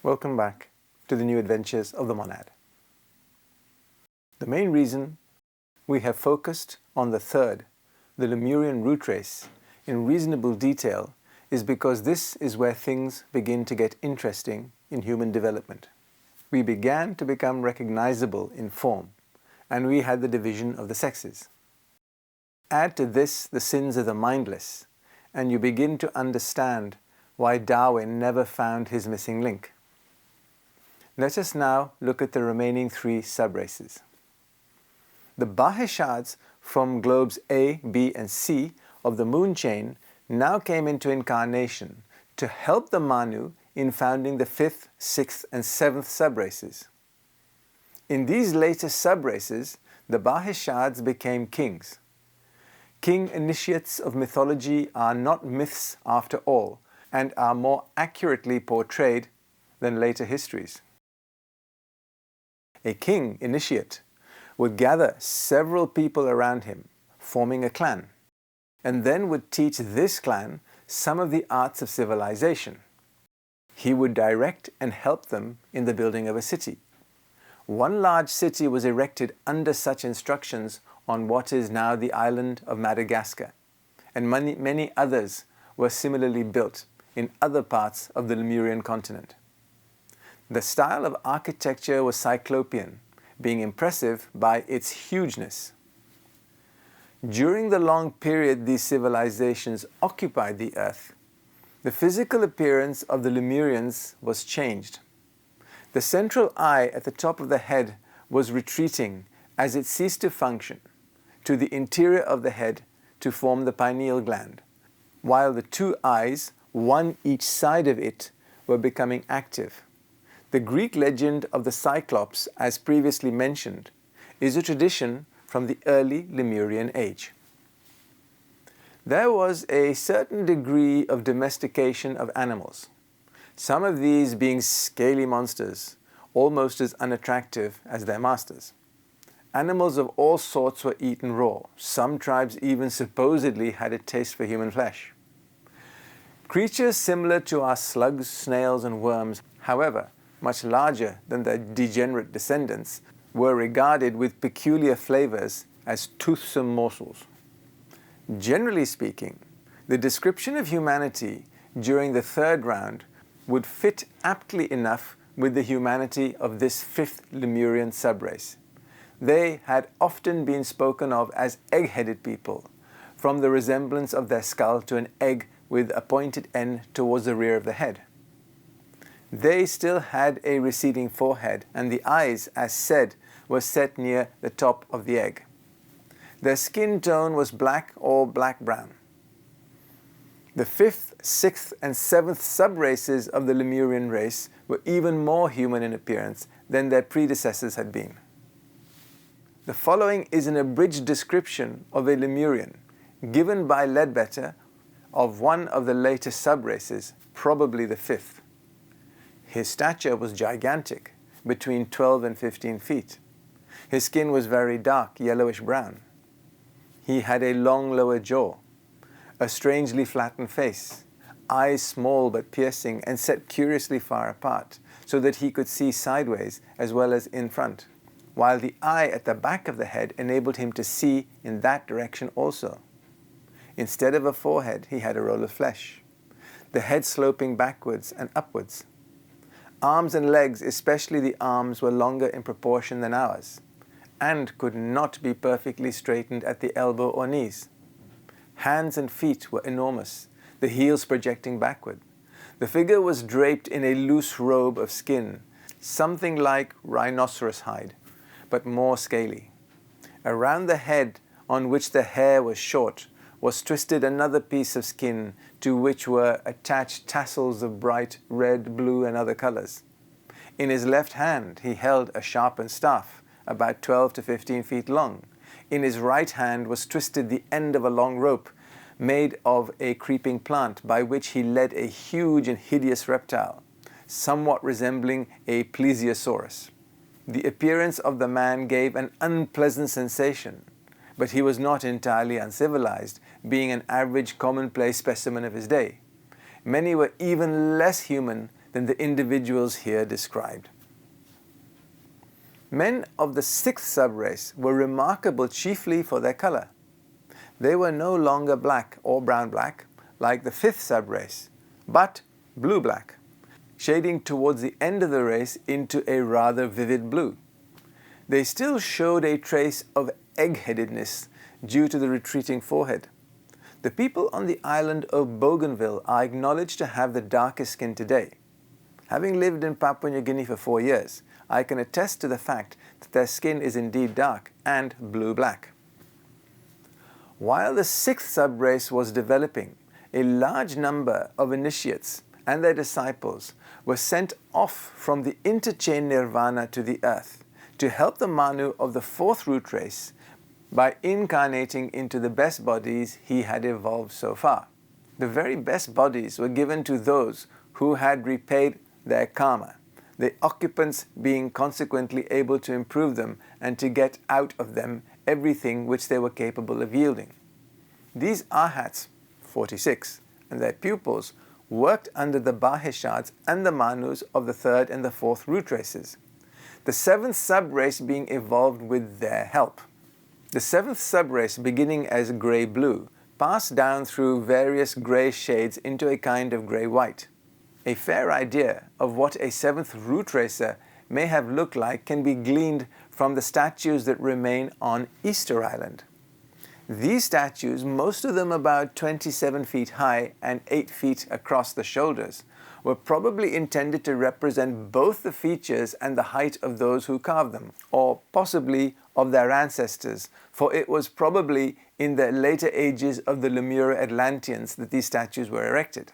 Welcome back to the new adventures of the monad. The main reason we have focused on the third, the Lemurian root race, in reasonable detail is because this is where things begin to get interesting in human development. We began to become recognizable in form, and we had the division of the sexes. Add to this the sins of the mindless, and you begin to understand why Darwin never found his missing link. Let us now look at the remaining three subraces. The Baheshards from globes A, B, and C of the moon chain now came into incarnation to help the Manu in founding the fifth, sixth, and seventh subraces. In these later subraces, the Baheshards became kings. King initiates of mythology are not myths after all, and are more accurately portrayed than later histories. A king initiate would gather several people around him, forming a clan, and then would teach this clan some of the arts of civilization. He would direct and help them in the building of a city. One large city was erected under such instructions on what is now the island of Madagascar, and many others were similarly built in other parts of the Lemurian continent. The style of architecture was cyclopean, being impressive by its hugeness. During the long period these civilizations occupied the earth, the physical appearance of the Lemurians was changed. The central eye at the top of the head was retreating as it ceased to function to the interior of the head to form the pineal gland, while the two eyes, one each side of it, were becoming active. The Greek legend of the Cyclops, as previously mentioned, is a tradition from the early Lemurian age. There was a certain degree of domestication of animals, some of these being scaly monsters, almost as unattractive as their masters. Animals of all sorts were eaten raw. Some tribes even supposedly had a taste for human flesh. Creatures similar to our slugs, snails, and worms, however, much larger than their degenerate descendants, were regarded with peculiar flavors as toothsome morsels. Generally speaking, the description of humanity during the third round would fit aptly enough with the humanity of this fifth Lemurian subrace. They had often been spoken of as egg-headed people, from the resemblance of their skull to an egg with a pointed end towards the rear of the head. They still had a receding forehead, and the eyes, as said, were set near the top of the egg. Their skin tone was black or black-brown. The fifth, sixth, and seventh subraces of the Lemurian race were even more human in appearance than their predecessors had been. The following is an abridged description of a Lemurian, given by Ledbetter, of one of the later subraces, probably the fifth. His stature was gigantic, between 12 and 15 feet. His skin was very dark, yellowish-brown. He had a long lower jaw, a strangely flattened face, eyes small but piercing and set curiously far apart, so that he could see sideways as well as in front, while the eye at the back of the head enabled him to see in that direction also. Instead of a forehead, he had a roll of flesh, the head sloping backwards and upwards. Arms and legs, especially the arms, were longer in proportion than ours, and could not be perfectly straightened at the elbow or knees. Hands and feet were enormous, the heels projecting backward. The figure was draped in a loose robe of skin, something like rhinoceros hide, but more scaly. Around the head, on which the hair was short, was twisted another piece of skin to which were attached tassels of bright red, blue, and other colors. In his left hand he held a sharpened staff, about 12 to 15 feet long. In his right hand was twisted the end of a long rope made of a creeping plant, by which he led a huge and hideous reptile, somewhat resembling a plesiosaurus. The appearance of the man gave an unpleasant sensation, but he was not entirely uncivilized, being an average commonplace specimen of his day. Many were even less human than the individuals here described. Men of the 6th subrace were remarkable chiefly for their color. They were no longer black or brown-black like the 5th subrace, but blue-black, shading towards the end of the race into a rather vivid blue. They still showed a trace of egg-headedness due to the retreating forehead. The people on the island of Bougainville are acknowledged to have the darkest skin today. Having lived in Papua New Guinea for 4 years, I can attest to the fact that their skin is indeed dark and blue-black. While the 6th subrace was developing, a large number of initiates and their disciples were sent off from the interchain nirvana to the earth to help the Manu of the 4th root race by incarnating into the best bodies he had evolved so far. The very best bodies were given to those who had repaid their karma, the occupants being consequently able to improve them and to get out of them everything which they were capable of yielding. These Arhats, 46, and their pupils worked under the Baheshards and the Manus of the 3rd and the 4th root races, the 7th subrace being evolved with their help. The 7th subrace, beginning as grey-blue, passed down through various grey shades into a kind of grey-white. A fair idea of what a 7th root racer may have looked like can be gleaned from the statues that remain on Easter Island. These statues, most of them about 27 feet high and 8 feet across the shoulders, were probably intended to represent both the features and the height of those who carved them, or possibly of their ancestors, for it was probably in the later ages of the Lemurian Atlanteans that these statues were erected.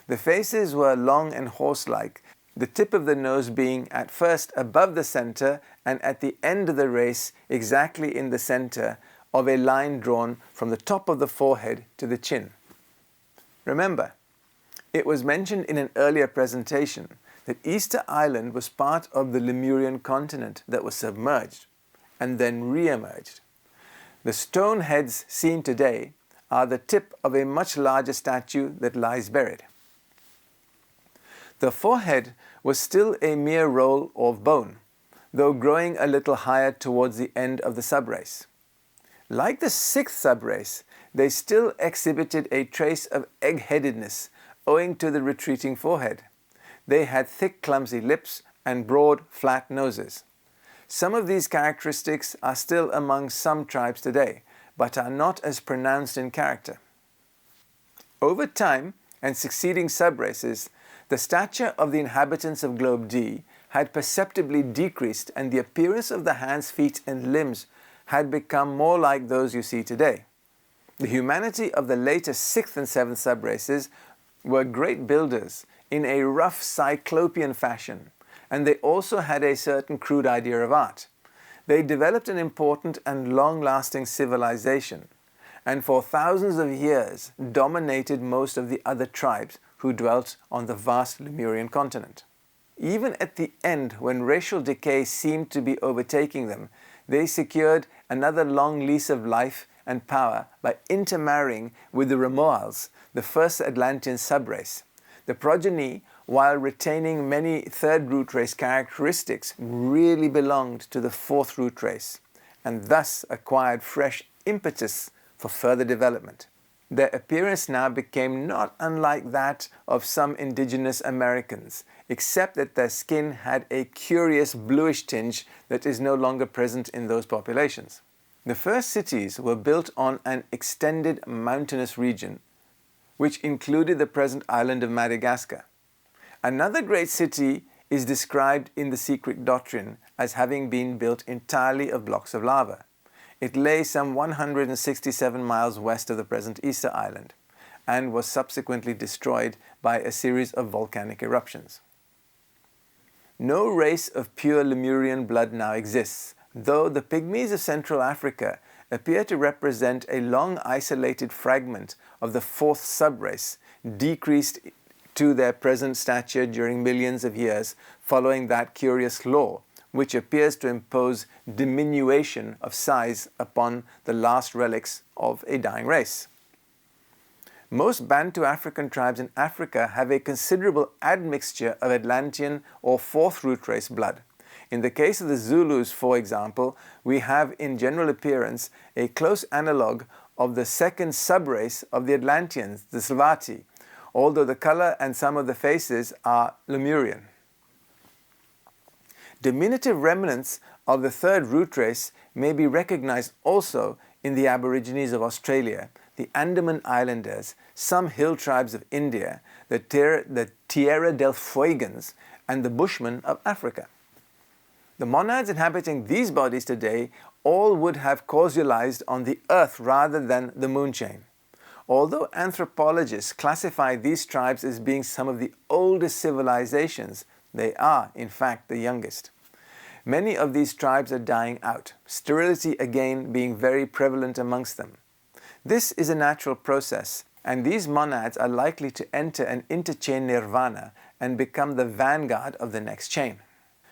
The faces were long and horse-like, the tip of the nose being at first above the center and at the end of the race exactly in the center of a line drawn from the top of the forehead to the chin. Remember, it was mentioned in an earlier presentation that Easter Island was part of the Lemurian continent that was submerged and then re-emerged. The stone heads seen today are the tip of a much larger statue that lies buried. The forehead was still a mere roll of bone, though growing a little higher towards the end of the subrace. Like the 6th subrace, they still exhibited a trace of egg-headedness owing to the retreating forehead. They had thick, clumsy lips and broad, flat noses. Some of these characteristics are still among some tribes today, but are not as pronounced in character. Over time and succeeding subraces, the stature of the inhabitants of Globe D had perceptibly decreased and the appearance of the hands, feet and limbs had become more like those you see today. The humanity of the later 6th and 7th subraces were great builders in a rough cyclopean fashion, and they also had a certain crude idea of art. They developed an important and long-lasting civilization, and for thousands of years dominated most of the other tribes who dwelt on the vast Lemurian continent. Even at the end, when racial decay seemed to be overtaking them, they secured another long lease of life and power by intermarrying with the Remoals, the first Atlantean subrace. The progeny, while retaining many 3rd root race characteristics, really belonged to the 4th root race, and thus acquired fresh impetus for further development. Their appearance now became not unlike that of some indigenous Americans, except that their skin had a curious bluish tinge that is no longer present in those populations. The first cities were built on an extended mountainous region, which included the present island of Madagascar. Another great city is described in the Secret Doctrine as having been built entirely of blocks of lava. It lay some 167 miles west of the present Easter Island and was subsequently destroyed by a series of volcanic eruptions. No race of pure Lemurian blood now exists, though the Pygmies of Central Africa appear to represent a long isolated fragment of the 4th subrace, decreased to their present stature during millions of years following that curious law, which appears to impose diminution of size upon the last relics of a dying race. Most Bantu African tribes in Africa have a considerable admixture of Atlantean or fourth root race blood. In the case of the Zulus, for example, we have in general appearance a close analogue of the second subrace of the Atlanteans, the Svati, although the color and some of the faces are Lemurian. Diminutive remnants of the third root race may be recognized also in the Aborigines of Australia, the Andaman Islanders, some hill tribes of India, the Tierra del Fuegans, and the Bushmen of Africa. The monads inhabiting these bodies today all would have causalized on the Earth rather than the moon chain. Although anthropologists classify these tribes as being some of the oldest civilizations, they are, in fact, the youngest. Many of these tribes are dying out, sterility again being very prevalent amongst them. This is a natural process, and these monads are likely to enter an interchain nirvana and become the vanguard of the next chain.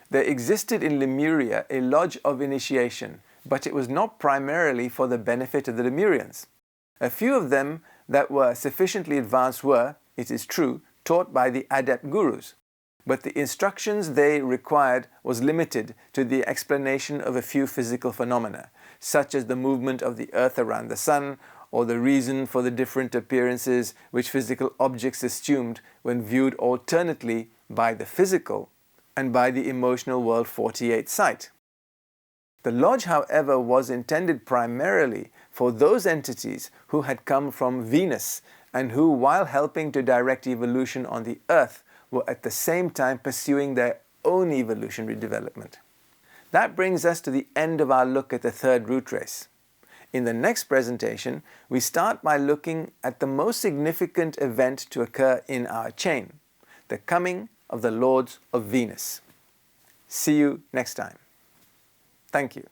There existed in Lemuria a lodge of initiation, but it was not primarily for the benefit of the Lemurians. A few of them that were sufficiently advanced were, it is true, taught by the adept gurus, but the instructions they required was limited to the explanation of a few physical phenomena, such as the movement of the earth around the sun, or the reason for the different appearances which physical objects assumed when viewed alternately by the physical and by the emotional world 48 sight. The lodge, however, was intended primarily for those entities who had come from Venus and who, while helping to direct evolution on the Earth, were at the same time pursuing their own evolutionary development. That brings us to the end of our look at the third root race. In the next presentation, we start by looking at the most significant event to occur in our chain, the coming of the Lords of Venus. See you next time. Thank you.